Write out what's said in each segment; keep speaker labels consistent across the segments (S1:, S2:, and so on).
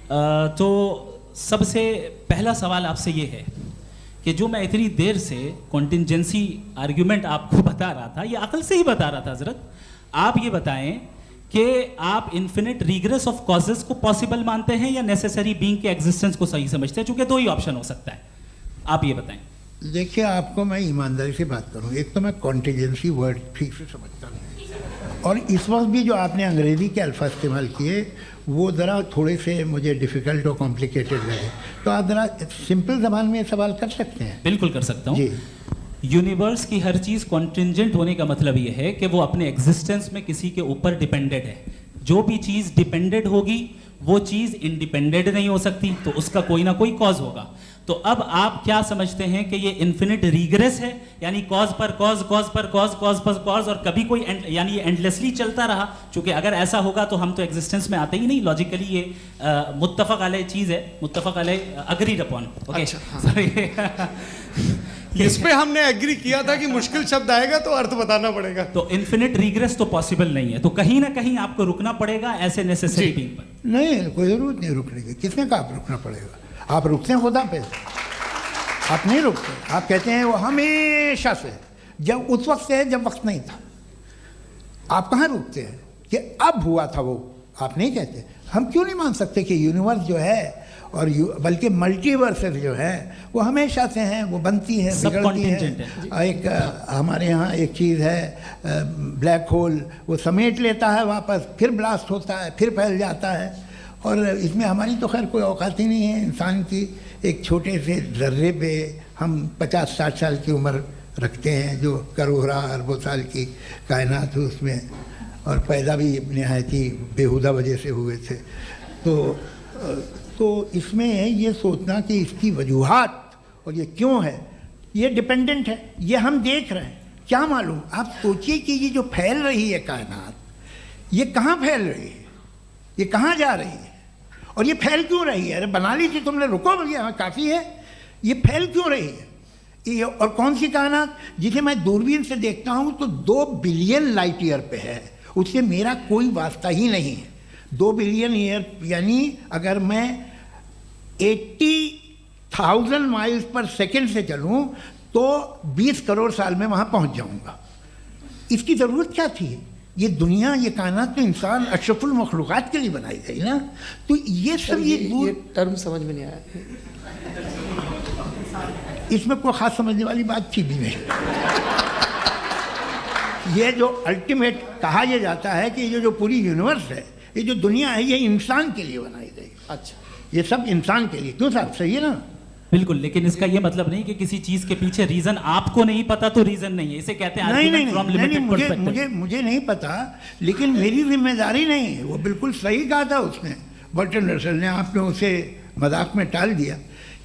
S1: तो सबसे पहला सवाल आपसे ये है कि जो मैं इतनी देर से कॉन्टिंजेंसी आर्ग्यूमेंट आपको बता रहा था, ये अकल से ही बता रहा था हजरत, आप ये बताएं कि आप इन्फिनिट रिग्रेस ऑफ कॉजेस को पॉसिबल मानते हैं या नेसेसरी बीइंग के एग्जिस्टेंस को सही समझते हैं, चूंकि दो ही ऑप्शन हो सकता है, आप ये बताएं।
S2: देखिए, आपको मैं ईमानदारी से बात करूं, एक तो मैं कॉन्टिजेंसी वर्ड ठीक से समझता नहीं, और इस वक्त भी जो आपने अंग्रेज़ी के अल्फाज इस्तेमाल किए वो ज़रा थोड़े से मुझे डिफ़िकल्ट और कॉम्प्लिकेटेड लगे, तो आप ज़रा सिंपल ज़बान में सवाल कर सकते हैं।
S1: बिल्कुल कर सकता हूँ
S2: जी।
S1: यूनिवर्स की हर चीज़ कॉन्टिंजेंट होने का मतलब ये है कि वो अपने एग्जिस्टेंस में किसी के ऊपर डिपेंडेड है। जो भी चीज़ डिपेंडेड होगी वो चीज़ इंडिपेंडेंट नहीं हो सकती, तो उसका कोई ना कोई कॉज होगा। तो अब आप क्या समझते हैं कि ये इन्फिनिट रिग्रेस है, यानी कॉज पर कॉज, कॉज पर कॉज, कॉज पर कॉज, और कभी कोई यानी ये एंडलेसली चलता रहा? क्योंकि अगर ऐसा होगा तो हम तो एग्जिस्टेंस में आते ही नहीं, लॉजिकली ये मुत्तफक अलैह चीज़ है, मुत्तफक अलैह अग्रीड अपॉन। ओके,
S3: इस पे हमने एग्री किया था कि मुश्किल शब्द आएगा तो अर्थ बताना पड़ेगा।
S1: तो इन्फिनिट रिग्रेस तो पॉसिबल नहीं है, तो कहीं ना कहीं आपको रुकना पड़ेगा ऐसे नेसेसरी बीइंग पर।
S2: नहीं, कोई ज़रूरत नहीं रुकने की। किसने कहा आप रुकना पड़ेगा? आप रुकते हैं खुदा पे, आप नहीं रुकते। आप कहते हैं वो हमेशा से, जब उस वक्त से है जब वक्त नहीं था। आप कहाँ रुकते हैं कि अब हुआ था वो? आप नहीं कहते। हम क्यों नहीं मान सकते कि यूनिवर्स जो है और बल्कि मल्टीवर्सेस जो है वो हमेशा से हैं, वो बनती है, बिगड़ती है। एक हमारे यहाँ एक चीज़ है ब्लैक होल, वो समेट लेता है वापस, फिर ब्लास्ट होता है, फिर फैल जाता है। और इसमें हमारी तो खैर कोई औकात ही नहीं है इंसान की। एक छोटे से ज़र्रे पे हम 50-60 साल की उम्र रखते हैं, जो करोड़ों अरबों साल की कायनात है उसमें, और पैदा भी नहायत ही बेहुदा वजह से हुए थे। तो इसमें ये सोचना कि इसकी वजूहात और ये क्यों है, ये डिपेंडेंट है, ये हम देख रहे हैं, क्या मालूम। आप सोचिए कि ये जो फैल रही है कायनात, ये कहाँ फैल रही है, ये कहाँ जा रही है, और ये फैल क्यों रही है? अरे बना ली थी तुमने, रुको भैया, काफ़ी है। ये फैल क्यों रही है? ये और कौन सी कायनात जिसे मैं दूरबीन से देखता हूँ तो 2 बिलियन लाइट ईयर पे है, उससे मेरा कोई वास्ता ही नहीं है। 2 बिलियन ईयर यानी अगर मैं 80,000 माइल्स पर सेकेंड से चलूँ तो 20 करोड़ साल में वहाँ पहुँच जाऊँगा। इसकी ज़रूरत क्या थी? ये दुनिया, ये कायनात तो इंसान अशरफुल मखलूक़ात के लिए बनाई गई ना। तो ये सब ये
S3: टर्म समझ में नहीं आया,
S2: इसमें कोई ख़ास समझने वाली बात थी भी नहीं। ये जो अल्टीमेट कहा यह जाता है कि ये जो पूरी यूनिवर्स है, ये जो दुनिया है, ये इंसान के लिए बनाई गई।
S3: अच्छा,
S2: ये सब इंसान के लिए। क्यों साहब, सही है ना?
S1: बिल्कुल, लेकिन इसका ये मतलब नहीं कि किसी चीज के पीछे रीजन आपको नहीं पता तो रीजन नहीं है, इसे कहते हैं
S2: नहीं, मुझे नहीं पता, लेकिन मेरी जिम्मेदारी नहीं है। वो बिल्कुल सही कहा था उसने, बर्टन रसल ने। आपने उसे मजाक में टाल दिया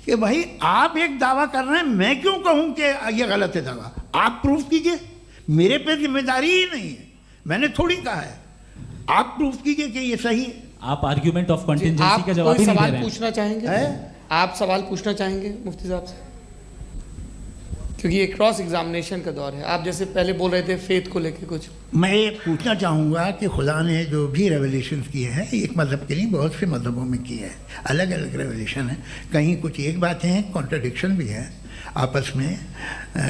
S2: कि भाई आप एक दावा कर रहे हैं, मैं क्यों कहूँ कि ये गलत है दावा? आप प्रूफ कीजिए, मेरे पे जिम्मेदारी ही नहीं है, मैंने थोड़ी कहा है। आप प्रूफ कीजिए कि ये सही है।
S1: आप आर्ग्यूमेंट ऑफ कॉन्टिजेंसी का जवाब ही नहीं दे रहे हैं।
S3: पूछना चाहेंगे? आप सवाल पूछना चाहेंगे मुफ्ती साहब से? क्योंकि ये क्रॉस एग्जामिनेशन का दौर है। आप जैसे पहले बोल रहे थे फेथ को लेके कुछ,
S2: मैं ये पूछना चाहूँगा कि खुदा ने जो भी रेवलेशन किए हैं, एक मज़हब के नहीं बहुत से मज़हबों में किए हैं, अलग अलग रेवलेशन है। कहीं कुछ एक बातें हैं, कॉन्ट्रडिक्शन भी है आपस में,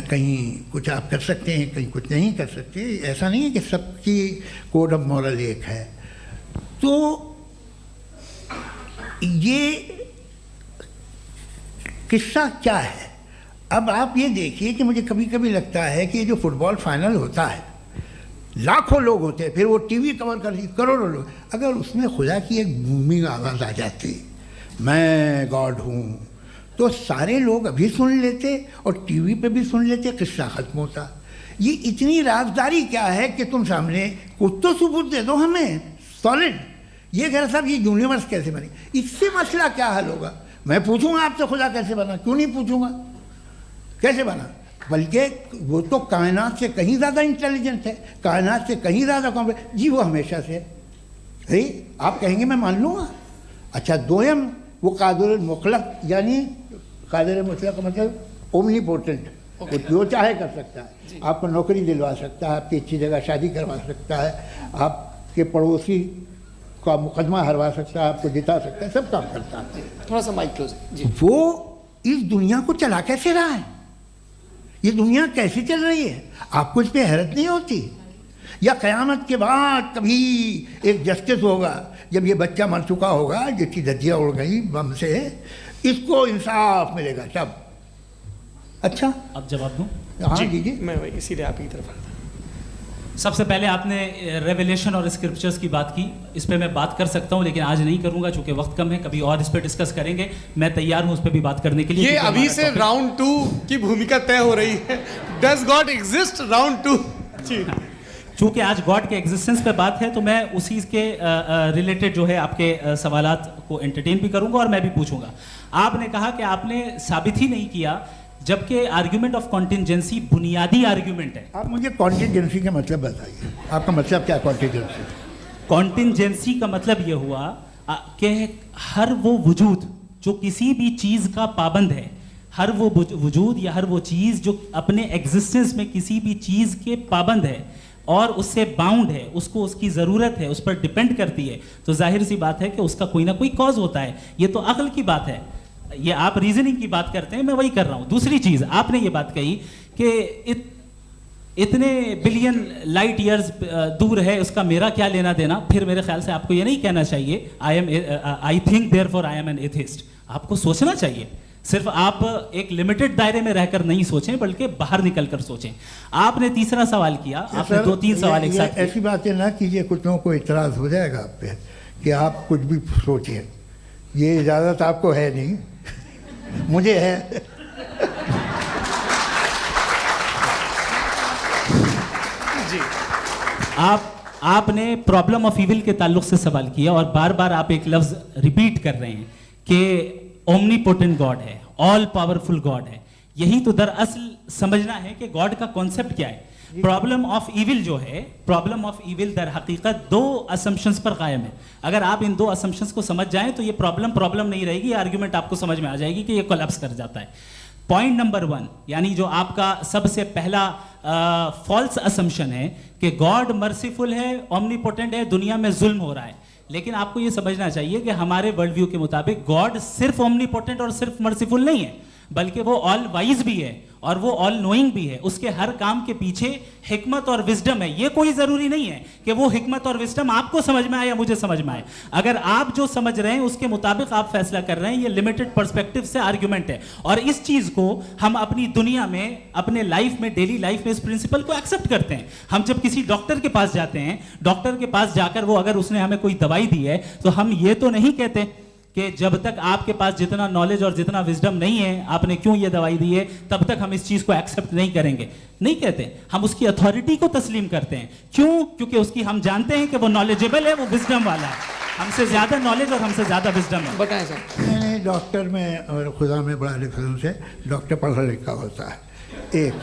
S2: कहीं कुछ आप कर सकते हैं, कहीं कुछ नहीं कर सकते। ऐसा नहीं है कि सबकी कोड ऑफ मॉरल एक है। तो ये किस्सा क्या है? अब आप ये देखिए कि मुझे कभी कभी लगता है कि ये जो फुटबॉल फाइनल होता है, लाखों लोग होते हैं, फिर वो टीवी कवर करती, करोड़ों लोग, अगर उसमें खुदा की एक बूमिंग आवाज़ आ जाती, मैं गॉड हूँ, तो सारे लोग अभी सुन लेते और टीवी पे भी सुन लेते, किस्सा ख़त्म होता। ये इतनी राजदारी क्या है कि तुम सामने कुछ तो सबूत दे दो हमें सॉलिड। ये कह साहब ये यूनिवर्स कैसे बनी, इससे मसला क्या हल होगा? मैं पूछूंगा आपसे खुदा कैसे बना? क्यों नहीं पूछूंगा कैसे बना? बल्कि वो तो कायनात से कहीं ज़्यादा इंटेलिजेंट है, कायनात से कहीं ज़्यादा कॉम्प्लेक्स। जी वो हमेशा से है। आप कहेंगे मैं मान लूँगा। अच्छा, दोयम वो कादिर मुतलक, यानी कादिर मुतलक का मतलब ओमनीपोटेंट, वो जो चाहे कर सकता है। आपको नौकरी दिलवा सकता है, आपकी अच्छी जगह शादी करवा सकता है, आपके पड़ोसी का मुकदमा हरवा सकता है, आपको जिता सकता है, सब काम करता है।
S3: थोड़ा सा माइक क्लोज जी।
S2: वो इस दुनिया को चला कैसे रहा है, ये दुनिया कैसे चल रही है, आपको इस पर हैरत नहीं होती? या क़यामत के बाद कभी एक जस्टिस होगा, जब ये बच्चा मर चुका होगा जिसकी धज्जियाँ उड़ गई बम से, इसको इंसाफ मिलेगा तब। अच्छा,
S1: अब जवाब दूं?
S2: हाँ
S3: जी,
S2: दीजिए।
S3: मैं वही इसीलिए आप की तरफ आता।
S1: सबसे पहले आपने रेवलेशन और स्क्रिप्चर्स की बात की, इस पे मैं बात कर सकता हूं लेकिन आज नहीं करूंगा चूंकि वक्त कम है, कभी और इस पे डिस्कस करेंगे। मैं तैयार हूं उस पे भी बात करने के लिए।
S3: ये
S1: क्योंकि
S3: अभी
S1: हमारा
S3: से
S1: topic-
S3: राउंड 2 की भूमिका तय हो रही है। Does God exist round 2? जी
S1: चूंकि आज गॉड के एग्जिस्टेंस पे बात है तो मैं उसी के रिलेटेड जो है आपके सवालात को एंटरटेन भी करूंगा और मैं भी पूछूंगा। आपने कहा कि आपने साबित ही नहीं किया, जबकि आर्ग्यूमेंट ऑफ कॉन्टिजेंसी बुनियादी आर्ग्यूमेंट है।
S2: आप मुझे कॉन्टिजेंसी का मतलब बताइए, आपका मतलब क्या कॉन्टिजेंसी?
S1: कॉन्टिजेंसी का मतलब ये हुआ कि हर वो वजूद जो किसी भी चीज़ का पाबंद है, हर वो वजूद या हर वो चीज़ जो अपने एग्जिस्टेंस में किसी भी चीज़ के पाबंद है और उससे बाउंड है, उसको उसकी ज़रूरत है, उस पर डिपेंड करती है, तो जाहिर सी बात है कि उसका कोई ना कोई कॉज होता है। ये तो अक्ल की बात है, ये आप रीजनिंग की बात करते हैं, मैं वही कर रहा हूँ। दूसरी चीज़ आपने ये बात कही कि इतने बिलियन लाइट ईयर्स दूर है, उसका मेरा क्या लेना देना। फिर मेरे ख्याल से आपको ये नहीं कहना चाहिए I think therefore I am an atheist. आपको सोचना चाहिए, सिर्फ आप एक लिमिटेड दायरे में रहकर नहीं सोचें बल्कि बाहर निकल कर सोचें। आपने तीसरा सवाल किया, आपने
S2: सर,
S1: 2-3 सवाल एक साथ किए।
S2: ऐसी बातें ना कीजिए, कुछ लोगों को इतराज़ हो जाएगा आप पे कि आप कुछ भी सोचें, ये इजाज़त आपको है नहीं, मुझे है।
S3: जी
S1: आपने प्रॉब्लम ऑफ इविल के ताल्लुक से सवाल किया और बार बार आप एक लफ्ज रिपीट कर रहे हैं कि ओमनीपोटेंट गॉड है, ऑल पावरफुल गॉड है। यही तो दरअसल समझना है कि गॉड का कॉन्सेप्ट क्या है। प्रॉब्लम ऑफ इविल जो है, प्रॉब्लम ऑफ इविल दर हकीकत 2 असम्पशंस पर कायम है। अगर आप इन 2 असम्पशंस को समझ जाएं तो ये प्रॉब्लम नहीं रहेगी, आर्ग्यूमेंट आपको समझ में आ जाएगी कि ये कोलैप्स कर जाता है। पॉइंट नंबर 1, यानी जो आपका सबसे पहला फॉल्स असम्पशन है कि गॉड मर्सीफुल है, ओमनीपोटेंट है, दुनिया में जुल्म हो रहा है। लेकिन आपको ये समझना चाहिए कि हमारे वर्ल्ड व्यू के मुताबिक गॉड सिर्फ ओमनीपोटेंट और सिर्फ मर्सीफुल नहीं है, बल्कि वो ऑल वाइज भी है और वो ऑल नोइंग भी है। उसके हर काम के पीछे हिकमत और विजडम है। ये कोई जरूरी नहीं है कि वो हिकमत और विजडम आपको समझ में आए या मुझे समझ में आए। अगर आप जो समझ रहे हैं उसके मुताबिक आप फैसला कर रहे हैं, ये लिमिटेड पर्सपेक्टिव से आर्ग्यूमेंट है। और इस चीज को हम अपनी दुनिया में, अपने लाइफ में, डेली लाइफ में इस प्रिंसिपल को एक्सेप्ट करते हैं। हम जब किसी डॉक्टर के पास जाते हैं, डॉक्टर के पास जाकर वो अगर उसने हमें कोई दवाई दी है तो हम ये तो नहीं कहते कि जब तक आपके पास जितना नॉलेज और जितना विजडम नहीं है, आपने क्यों ये दवाई दी है, तब तक हम इस चीज को एक्सेप्ट नहीं करेंगे। नहीं कहते, हम उसकी अथॉरिटी को तस्लीम करते हैं। क्यों? क्योंकि उसकी हम जानते हैं कि वो नॉलेजेबल है, वो विजडम वाला है, हमसे ज्यादा नॉलेज और हमसे ज्यादा विजडम है।
S3: बताएं सर।
S2: नहीं, डॉक्टर में और खुदा में बड़ा डिफरेंस है। डॉक्टर पढ़ा लिखा होता है, एक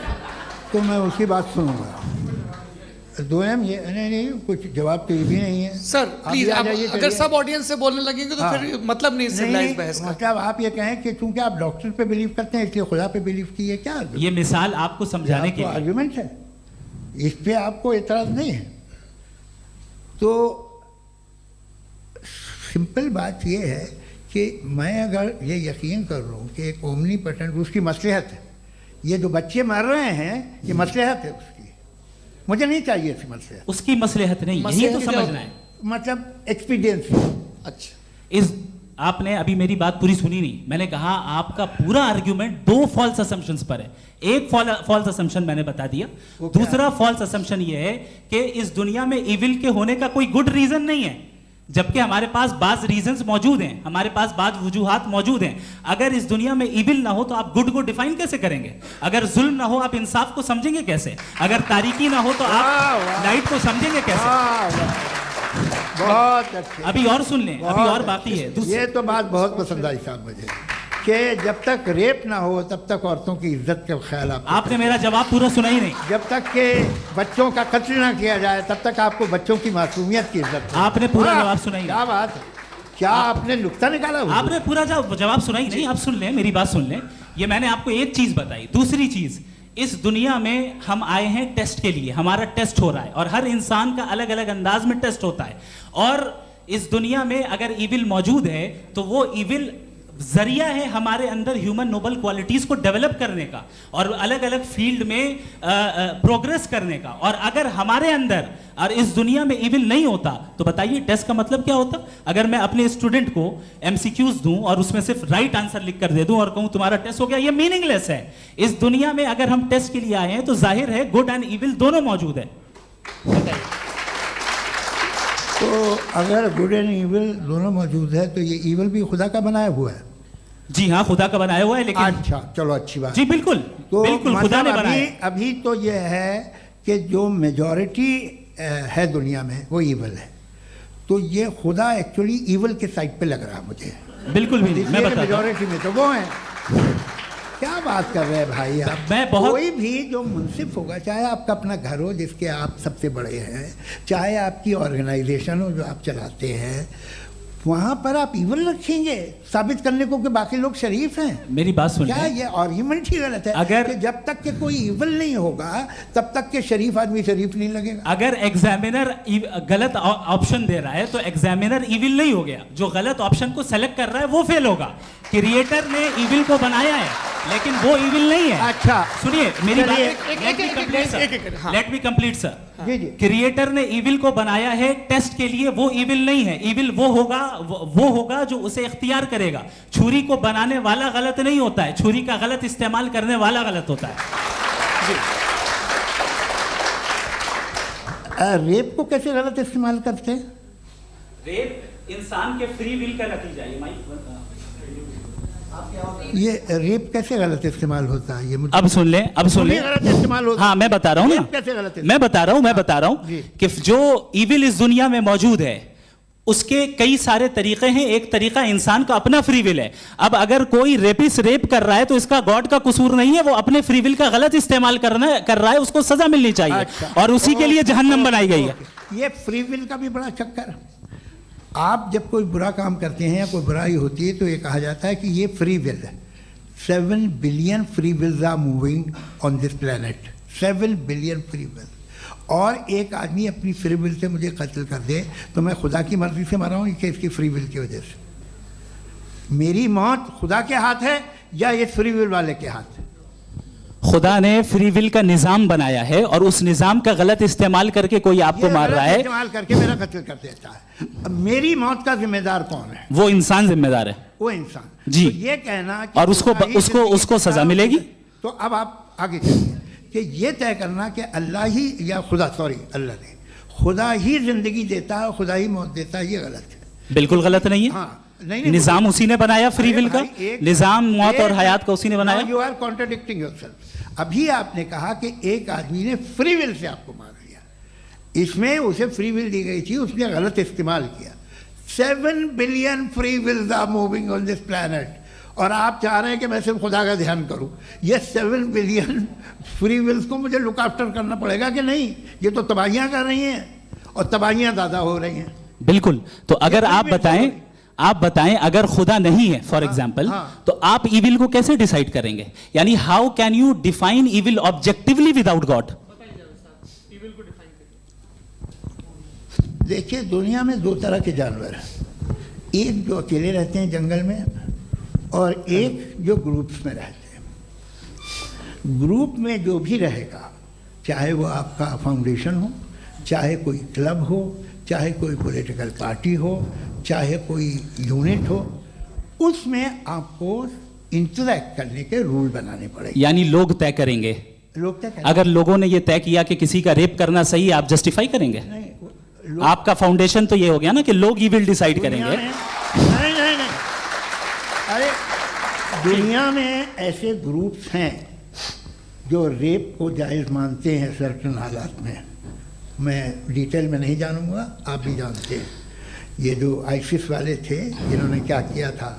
S2: तो मैं उसकी बात सुनूंगा। 2 ये नहीं, कुछ जवाब तो ये भी नहीं है।
S3: सर प्लीज, आप अगर सब ऑडियंस से बोलने लगेंगे तो
S2: हाँ।
S3: फिर मतलब नहीं सिविलाइज्ड बहस का।
S2: मतलब आप ये कहें कि चूंकि आप डॉक्टर पे बिलीव करते हैं इसलिए खुदा पे बिलीव कीजिए, क्या
S1: ये मिसाल आपको समझाने के लिए।
S2: आर्ग्यूमेंट है, इस पे आपको एतराज नहीं है। तो सिंपल बात ये है कि मैं अगर ये यकीन कर लूँ कि एक ओमनीपोटेंट, उसकी मसलहत है, ये जो बच्चे मर रहे हैं ये मसलहत है उसकी, मुझे नहीं चाहिए इसकी मसलहत।
S1: उसकी मसलहत नहीं, यही तो समझना है।
S2: मतलब एक्सपीरियंस।
S3: अच्छा,
S1: इस आपने अभी मेरी बात पूरी सुनी नहीं। मैंने कहा आपका पूरा आर्ग्यूमेंट 2 फॉल्स असम्पशंस पर है। एक फॉल्स असम्पशन मैंने बता दिया, दूसरा फॉल्स असम्पशन ये है कि इस दुनिया में इविल के होने का कोई गुड रीजन नहीं है, जबकि हमारे पास बाज रीजंस मौजूद हैं, हमारे पास बाज वजूहात मौजूद हैं। अगर इस दुनिया में इविल ना हो तो आप गुड को डिफाइन कैसे करेंगे? अगर जुल्म ना हो आप इंसाफ को समझेंगे कैसे? अगर तारीकी ना हो तो आप लाइट को समझेंगे कैसे?
S2: बहुत अच्छे।
S1: अभी और सुन लें, अभी और बाकी है।
S2: ये तो बात बहुत पसंद आई साहब मुझे कि जब तक रेप ना हो तब तक औरतों की इज्जत का ख्याल
S1: आपने मेरा जवाब पूरा सुना ही नहीं।
S2: जब तक के बच्चों का कत्ल ना किया जाए तब तक आपको बच्चों की मासूमियत की इज्जत।
S1: आपने पूरा जवाब सुना ही नहीं।
S2: क्या बात है, क्या आपने नुक्ता निकाला?
S1: आपने पूरा जवाब सुना ही नहीं। आप सुन लें, मेरी बात सुन लें। ये मैंने आपको एक चीज बताई। दूसरी चीज, इस दुनिया में हम आए हैं टेस्ट के लिए, हमारा टेस्ट हो रहा है और हर इंसान का अलग अलग अंदाज में टेस्ट होता है। और इस दुनिया में अगर इविल मौजूद है तो वो इविल जरिया है हमारे अंदर ह्यूमन नोबल क्वालिटीज को डेवलप करने का और अलग अलग फील्ड में प्रोग्रेस करने का। और अगर हमारे अंदर और इस दुनिया में इविल नहीं होता तो बताइए टेस्ट का मतलब क्या होता? अगर मैं अपने स्टूडेंट को एमसीक्यूज दूं और उसमें सिर्फ राइट आंसर लिख कर दे दूं और कहूं तुम्हारा टेस्ट हो गया, ये मीनिंगलेस है। इस दुनिया में अगर हम टेस्ट के लिए आए हैं तो जाहिर है गुड एंड इविल दोनों मौजूद है।
S2: तो अगर गुड एंड इविल दोनों मौजूद है तो ये इविल भी खुदा का बनाया हुआ है?
S1: जी हाँ, खुदा का बनाया हुआ है। लेकिन
S2: अच्छा, चलो अच्छी बात।
S1: जी बिल्कुल,
S2: तो
S1: बिल्कुल खुदा ने बनाया।
S2: अभी तो ये है कि जो मेजॉरिटी है दुनिया में वो इविल है, तो ये खुदा एक्चुअली इविल के साइड पे लग रहा है मुझे।
S1: बिल्कुल भी नहीं, मैं बताता हूं।
S2: मेजॉरिटी में तो वो है। क्या बात कर रहे हैं भाई आप? कोई भी जो मुंसिफ होगा, चाहे आपका अपना घर हो जिसके आप सबसे बड़े हैं, चाहे आपकी ऑर्गेनाइजेशन हो जो आप चलाते हैं, वहाँ पर आप इविल रखेंगे साबित करने को कि बाकी लोग शरीफ हैं?
S1: मेरी बात सुनिए,
S2: क्या ये आर्ग्यूमेंट ही गलत है?
S1: अगर
S2: कि जब तक के कोई इविल नहीं होगा तब तक के शरीफ आदमी शरीफ नहीं लगेगा।
S1: अगर एग्जामिनर गलत ऑप्शन दे रहा है तो एग्जामिनर इविल नहीं हो गया, जो गलत ऑप्शन को सेलेक्ट कर रहा है वो फेल होगा। क्रिएटर ने इविल को बनाया है लेकिन वो इविल नहीं है।
S2: अच्छा
S1: सुनिए मेरी बात, लेट मी कंप्लीट सर।
S2: जी जी।
S1: क्रिएटर ने इविल को बनाया है टेस्ट के लिए, वो इविल नहीं है। इविल वो होगा जो उसे इख्तियार करेगा। छुरी को बनाने वाला गलत नहीं होता है, छुरी का गलत इस्तेमाल करने वाला गलत होता है।
S2: रेप को कैसे गलत इस्तेमाल करते हैं?
S1: रेप इंसान के फ्री विल का नतीजा है।
S2: ये रेप कैसे गलत इस्तेमाल होता है? ये मुझे
S1: अब सुन ले
S2: गलत इस्तेमाल होता है।
S1: हाँ मैं बता रहा हूँ ना,
S2: कैसे गलत?
S1: मैं बता रहा हूँ कि जो इविल इस दुनिया में मौजूद है उसके कई सारे तरीके हैं। एक तरीका इंसान का अपना फ्री विल है। अब अगर कोई रेपिस्ट रेप कर रहा है तो इसका गॉड का कसूर नहीं है, वो अपने फ्री विल का गलत इस्तेमाल कर रहा है, उसको सजा मिलनी चाहिए।
S2: अच्छा,
S1: और उसी के लिए जहन्नम बनाई गई है।
S2: ये फ्री विल का भी बड़ा चक्कर। आप जब कोई बुरा काम करते हैं या कोई बुराई होती है तो ये कहा जाता है कि ये फ्री विल है। 7 billion free wills are moving on this planet. 7 billion free will. और एक आदमी अपनी फ्री विल से मुझे कत्ल कर दे तो मैं खुदा की मर्जी से मरा हूँ कि इसकी फ्री विल की वजह से? मेरी मौत खुदा के हाथ है या ये फ्री विल वाले के हाथ है?
S1: खुदा ने फ्री विल का निजाम बनाया है और उस निजाम का गलत इस्तेमाल करके कोई आपको मार रहा है,
S2: इस्तेमाल करके मेरा कत्ल कर देता है। अब मेरी मौत का जिम्मेदार कौन है?
S1: वो इंसान जिम्मेदार है।
S2: वो इंसान
S1: जी।
S2: तो ये कहना कि
S1: और उसको सजा मिलेगी।
S2: तो अब आप आगे चलिए कि ये तय करना कि अल्लाह ही या खुदा, अल्लाह ने, खुदा ही जिंदगी देता है, खुदा ही मौत देता है, ये गलत है।
S1: बिल्कुल गलत नहीं है।
S2: हाँ, नहीं,
S1: निजाम उसी ने बनाया फ्री विल का, निजाम मौत और हयात का उसी ने बनाया।
S2: You are contradicting yourself. अभी आपने कहा कि एक आदमी ने फ्री विल से आपको मार दिया, इसमें उसे फ्री विल दी गई थी, उसने गलत इस्तेमाल किया। 7 billion free wills are moving on this planet और आप चाह रहे हैं कि मैं सिर्फ खुदा का ध्यान करूं। ये 7 बिलियन फ्री विल्स को मुझे लुक आफ्टर करना पड़ेगा कि नहीं? ये तो तबाहियां कर रही हैं और तबाहियां ज़्यादा हो रही हैं।
S1: बिल्कुल। तो अगर आप बताएं अगर खुदा नहीं है फॉर एग्जाम्पल, तो आप इविल को कैसे डिसाइड करेंगे? यानी how can you define evil objectively without God?
S2: देखिए, दुनिया में 2 तरह के जानवर हैं। एक जो अकेले रहते हैं जंगल में और एक जो ग्रुप्स में रहते हैं। ग्रुप में जो भी रहेगा, चाहे वो आपका फाउंडेशन हो, चाहे कोई क्लब हो, चाहे कोई पॉलिटिकल पार्टी हो, चाहे कोई यूनिट हो, उसमें आपको इंटरैक्ट करने के रूल बनाने पड़ेंगे।
S1: यानी लोग तय करेंगे।
S2: लोग तय करेंगे।
S1: अगर लोगों ने ये तय किया कि किसी का रेप करना सही है, आप जस्टिफाई करेंगे?
S2: नहीं,
S1: आपका फाउंडेशन तो ये हो गया ना कि लोग इविल डिसाइड करेंगे।
S2: नहीं, अरे दुनिया में ऐसे ग्रुप्स हैं जो रेप को जायज़ मानते हैं सर्टेन हालात में। मैं डिटेल में नहीं जानूंगा, आप भी जानते हैं। ये जो आईसिस वाले थे जिन्होंने क्या किया था,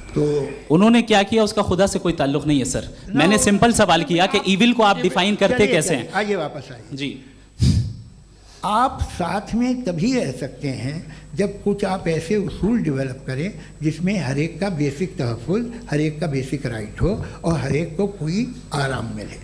S2: तो
S1: उन्होंने क्या किया उसका खुदा से कोई ताल्लुक नहीं है सर। मैंने सिंपल सवाल किया कि इविल को आप डिफाइन करते कैसे हैं?
S2: आइए वापस आइए
S1: जी।
S2: आप साथ में तभी रह सकते हैं जब कुछ आप ऐसे उसूल डेवलप करें जिसमें हर एक का बेसिक तहफ़्फ़ुज़, हर एक का बेसिक राइट हो और हर एक को कोई आराम मिले।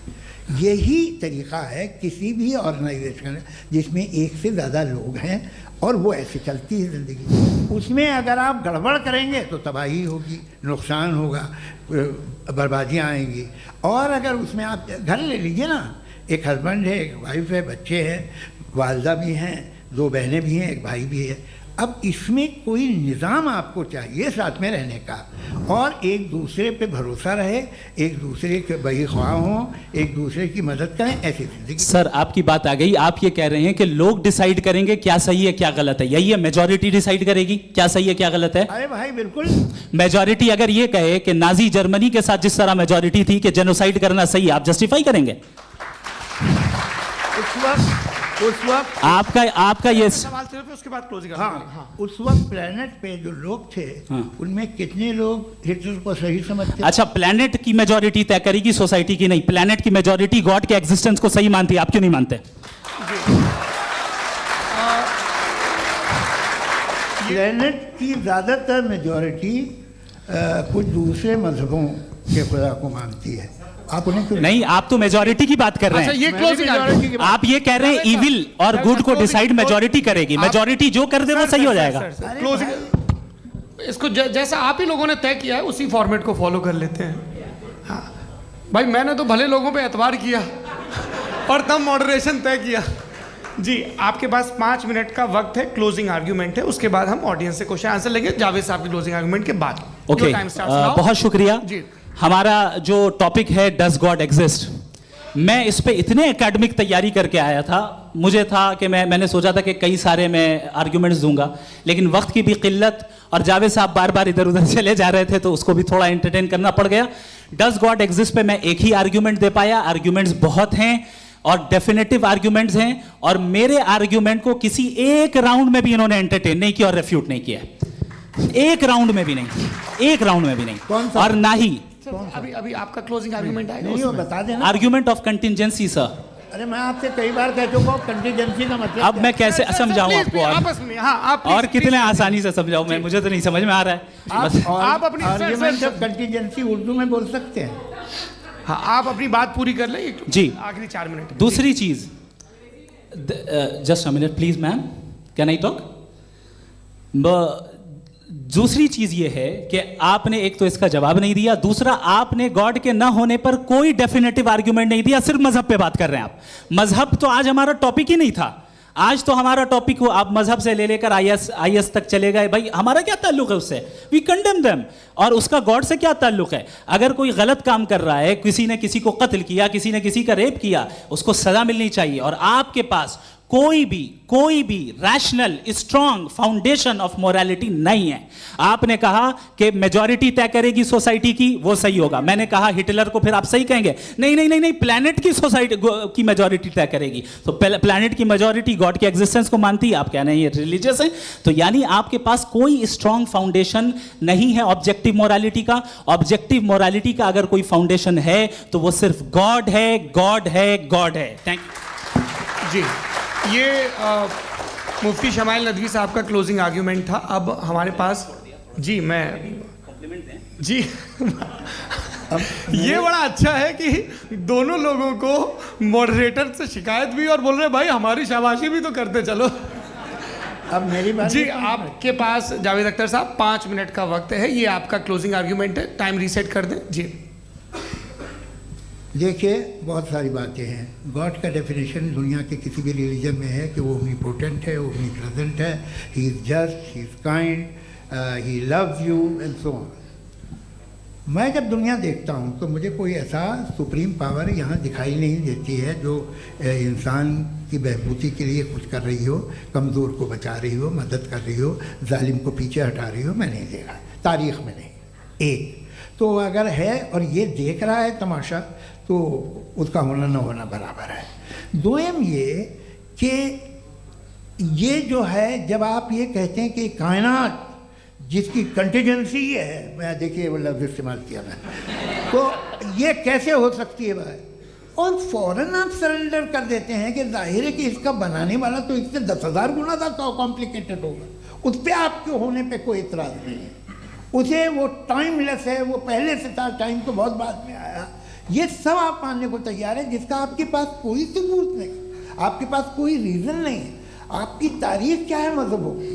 S2: यही तरीका है किसी भी ऑर्गेनाइजेशन जिसमें एक से ज़्यादा लोग हैं और वो ऐसे चलती है ज़िंदगी। उसमें अगर आप गड़बड़ करेंगे तो तबाही होगी, नुकसान होगा, बर्बादियाँ आएंगी। और अगर उसमें आप घर ले लीजिए ना, एक हस्बैंड है, एक वाइफ है, बच्चे हैं, वालदा भी हैं, 2 बहनें भी हैं, एक भाई भी है। अब इसमें कोई निज़ाम आपको चाहिए साथ में रहने का, और एक दूसरे पे भरोसा रहे, एक दूसरे के बहीख्वाह हों, एक दूसरे की मदद करें, ऐसी जिंदगी।
S1: सर आपकी बात आ गई, आप ये कह रहे हैं कि लोग डिसाइड करेंगे क्या सही है क्या गलत है, यही है मेजॉरिटी डिसाइड करेगी क्या सही है क्या गलत है?
S2: अरे भाई बिल्कुल।
S1: मेजॉरिटी अगर ये कहे कि नाजी जर्मनी के साथ जिस तरह मेजॉरिटी थी कि जेनोसाइड करना सही है, आप जस्टिफाई करेंगे?
S2: उस वक्त
S1: आपका ये
S3: सवाल सिर्फ उसके बाद क्लोजिंग।
S2: हाँ, उस वक्त प्लेनेट पे जो लोग थे, उनमें कितने लोग हिटलर को सही समझते?
S1: अच्छा, प्लेनेट की मेजॉरिटी तय करेगी, सोसाइटी की नहीं। प्लेनेट की मेजॉरिटी गॉड के एग्जिस्टेंस को सही मानती है, आप क्यों नहीं मानते?
S2: प्लेनेट की ज़्यादातर मेजॉरिटी कुछ दूसरे मजहबों के खुदा को मानती है। आप उन्हें क्यों
S1: नहीं, आप तो मेजॉरिटी की बात कर रहे हैं।
S3: अच्छा, ये क्लोजिंग
S1: आप ये कह रहे हैं इविल और गुड को डिसाइड मेजॉरिटी करेगी, मेजॉरिटी जो कर दे वो सही हो जाएगा।
S3: क्लोजिंग इसको जैसा आप ही लोगों ने तय किया है उसी फॉर्मेट को फॉलो कर लेते हैं। हाँ भाई, मैंने तो भले लोगों पे एतबार किया और तब मॉडरेशन तय किया। जी, आपके पास 5 मिनट का वक्त है, क्लोजिंग आर्ग्यूमेंट है, उसके बाद हम ऑडियंस से क्वेश्चन आंसर लेंगे जावेद साहब की क्लोजिंग आर्ग्यूमेंट के बाद।
S1: ओके, बहुत शुक्रिया
S3: जी।
S1: हमारा जो टॉपिक है डज गॉड एग्जिस्ट, मैं इस पे इतने एकेडमिक तैयारी करके आया था, मुझे था कि मैंने सोचा था कि कई सारे मैं आर्ग्यूमेंट्स दूंगा, लेकिन वक्त की भी किल्लत और जावेद साहब बार बार इधर उधर चले जा रहे थे तो उसको भी थोड़ा एंटरटेन करना पड़ गया। डज गॉड एग्जिस्ट पे मैं एक ही आर्ग्यूमेंट दे पाया। आर्ग्यूमेंट्स बहुत हैं और डेफिनेटिव आर्ग्यूमेंट्स हैं, और मेरे आर्ग्यूमेंट को किसी एक राउंड में भी इन्होंने एंटरटेन नहीं किया और रेफ्यूट नहीं किया, एक राउंड में भी नहीं, एक राउंड में भी नहीं, और ना ही
S3: अभी आपका क्लोजिंग आर्ग्यूमेंट आएगा।
S2: नहीं, वो बता देना।
S1: Argument of contingency sir.
S2: अरे मैं आपसे कई बार कह चुका हूँ कंटीजेंसी का मतलब
S1: अब मैं कैसे समझाऊं आपको?
S3: आपस में हाँ, आप
S1: और कितने आसानी से समझाऊं मैं, मुझे तो नहीं समझ में आ रहा है।
S2: आप अपनी आर्ग्यूमेंट ऑफ कंटीजेंसी उर्दू में बोल सकते हैं।
S3: हाँ, आप अपनी बात पूरी कर लें
S1: जी,
S3: आखिरी 4 मिनट।
S1: दूसरी चीज, just a minute please ma'am, can I talk? दूसरी चीज ये है कि आपने एक तो इसका जवाब नहीं दिया, दूसरा आपने गॉड के ना होने पर कोई डेफिनेटिव आर्ग्यूमेंट नहीं दिया, सिर्फ मजहब पे बात कर रहे हैं आप। मजहब तो आज हमारा टॉपिक ही नहीं था, आज तो हमारा टॉपिक हो, आप मजहब से ले लेकर आईएस तक चले गए। भाई हमारा क्या ताल्लुक है उससे? We condemn them. और उसका गॉड से क्या ताल्लुक है? अगर कोई गलत काम कर रहा है, किसी ने किसी को कत्ल किया, किसी ने किसी का रेप किया, उसको सजा मिलनी चाहिए। और आपके पास कोई भी rational strong foundation of morality नहीं है। आपने कहा कि मेजॉरिटी तय करेगी सोसाइटी की, वो सही होगा। मैंने कहा हिटलर को फिर आप सही कहेंगे? नहीं नहीं नहीं नहीं, प्लैनेट की सोसाइटी की मेजॉरिटी तय करेगी। तो प्लैनेट की मेजॉरिटी गॉड के एग्जिस्टेंस को मानती है, आप कह रहे हैं ये रिलीजियस है। तो यानी आपके पास कोई स्ट्रॉन्ग फाउंडेशन नहीं है ऑब्जेक्टिव मोरालिटी का। ऑब्जेक्टिव मोरालिटी का अगर कोई फाउंडेशन है तो वो सिर्फ गॉड है, गॉड है, गॉड है। थैंक यू
S3: जी। ये मुफ्ती शमाइल नदवी साहब का क्लोजिंग आर्ग्यूमेंट था। अब हमारे पास जी जी ये बड़ा अच्छा है कि दोनों लोगों को मॉडरेटर से शिकायत भी और बोल रहे भाई हमारी शाबाशी भी तो करते चलो।
S2: अब मेरी बात
S3: जी, आपके पास जावेद अख्तर साहब 5 मिनट का वक्त है, ये आपका क्लोजिंग आर्ग्यूमेंट है, टाइम रीसेट कर दें। जी
S2: देखिए, बहुत सारी बातें हैं। गॉड का डेफिनेशन दुनिया के किसी भी रिलीजन में है कि वो ओमनीपोटेंट है, ओमनीप्रेजेंट है, he is just, he is kind, he loves you and so on. मैं जब दुनिया देखता हूँ तो मुझे कोई ऐसा सुप्रीम पावर यहाँ दिखाई नहीं देती है जो इंसान की बहबूदी के लिए कुछ कर रही हो, कमज़ोर को बचा रही हो, मदद कर रही हो, जालिम को पीछे हटा रही हो। मैं नहीं देखा, तारीख़ में नहीं। एक तो अगर है और ये देख रहा है तमाशा, तो उसका होना न होना बराबर है। दोयम ये कि ये जो है, जब आप ये कहते हैं कि कायनात जिसकी कंटीजेंसी है, मैं देखिए वो लफ्ज़ इस्तेमाल किया मैं, तो ये कैसे हो सकती है भाई? और फ़ौरन आप सरेंडर कर देते हैं कि जाहिर है कि इसका बनाने वाला तो इससे 10,000 गुना ज़्यादा कॉम्प्लिकेटेड होगा। उस पर आपके होने पे कोई इतराज़ नहीं है। उसे वो टाइमलेस है, वो पहले से था, टाइम तो बहुत बाद में आया। ये सब आप मानने को तैयार है, जिसका आपके पास कोई सबूत नहीं, आपके पास कोई रीज़न नहीं है। आपकी तारीफ क्या है मज़हबों की,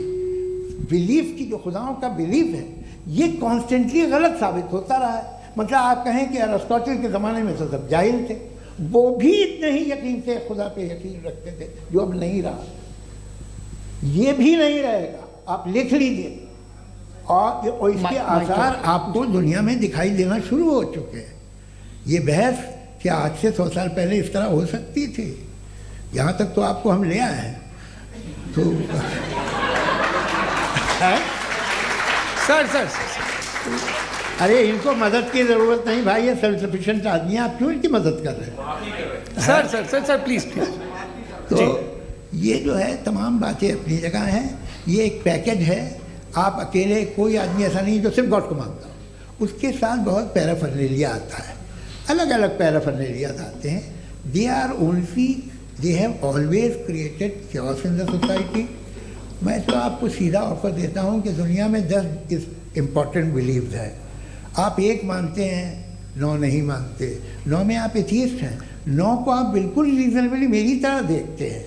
S2: बिलीफ की, जो खुदाओं का बिलीफ है, ये कॉन्स्टेंटली गलत साबित होता रहा है। मतलब आप कहें कि अरिस्टोटल के ज़माने में तो सब जाहिल थे, वो भी इतने ही यकीन से खुदा पे यकीन रखते थे, जो अब नहीं रहा, ये भी नहीं रहेगा, आप लिख लीजिए। और इसके आसार आपको दुनिया में दिखाई देना शुरू हो चुके हैं। ये बहस क्या आज से 100 साल पहले इस तरह हो सकती थी? यहाँ तक तो आपको हम ले आए हैं। तो
S3: सर
S2: अरे इनको मदद की ज़रूरत नहीं भाई, ये सेल्फ सफिशिएंट आदमी है, आप क्यों इनकी मदद कर रहे हैं?
S3: Sir please.
S2: तो ये जो है तमाम बातें अपनी जगह हैं, ये एक पैकेज है। आप अकेले, कोई आदमी ऐसा नहीं जो सिर्फ गॉड को मानता हो, उसके साथ बहुत पैराफर्नेलिया आता है, अलग अलग पैराफर्नेलिया आते हैं। They have always created chaos in the society. मैं तो आपको सीधा ऑफर देता हूँ कि दुनिया में 10 इम्पॉर्टेंट बिलीव्स है, आप एक मानते हैं, 9 नहीं मानते, 9 में आप एथीस्ट हैं, 9 को आप बिल्कुल रीजनेबली मेरी तरह देखते हैं।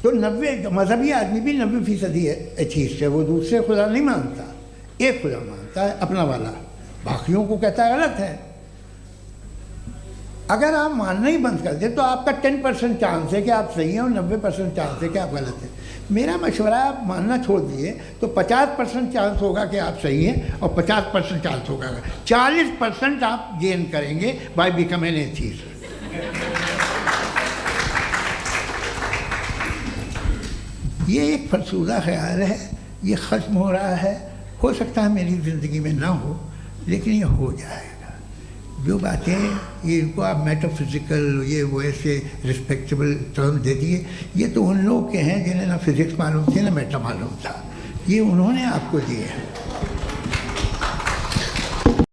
S2: तो 90 मजहबी आदमी भी 90% एथीस्ट है, वो दूसरे खुदा नहीं मानता, एक खुदा मानता है अपना वाला, बाकियों को कहता है गलत है। अगर आप मानना ही बंद कर दे तो आपका 10% चांस है कि आप सही हैं और 90% चांस है कि आप गलत हैं। मेरा मशवरा है, आप मानना छोड़ दिए तो 50% चांस होगा कि आप सही हैं और 50% चांस होगा, 40% आप गेन करेंगे बाय बिकमिंग एन एथीस्ट। ये एक फरसूदा ख्याल है, ये ख़त्म हो रहा है, हो सकता है मेरी ज़िंदगी में ना हो, लेकिन ये हो जाएगा। जो बातें ये इनको आप मेटाफिज़िकल ये वो ऐसे रिस्पेक्टेबल टर्म दे दिए, ये तो उन लोग के हैं जिन्हें ना फिज़िक्स मालूम थी ना मेटा मालूम था, ये उन्होंने आपको दिए हैं।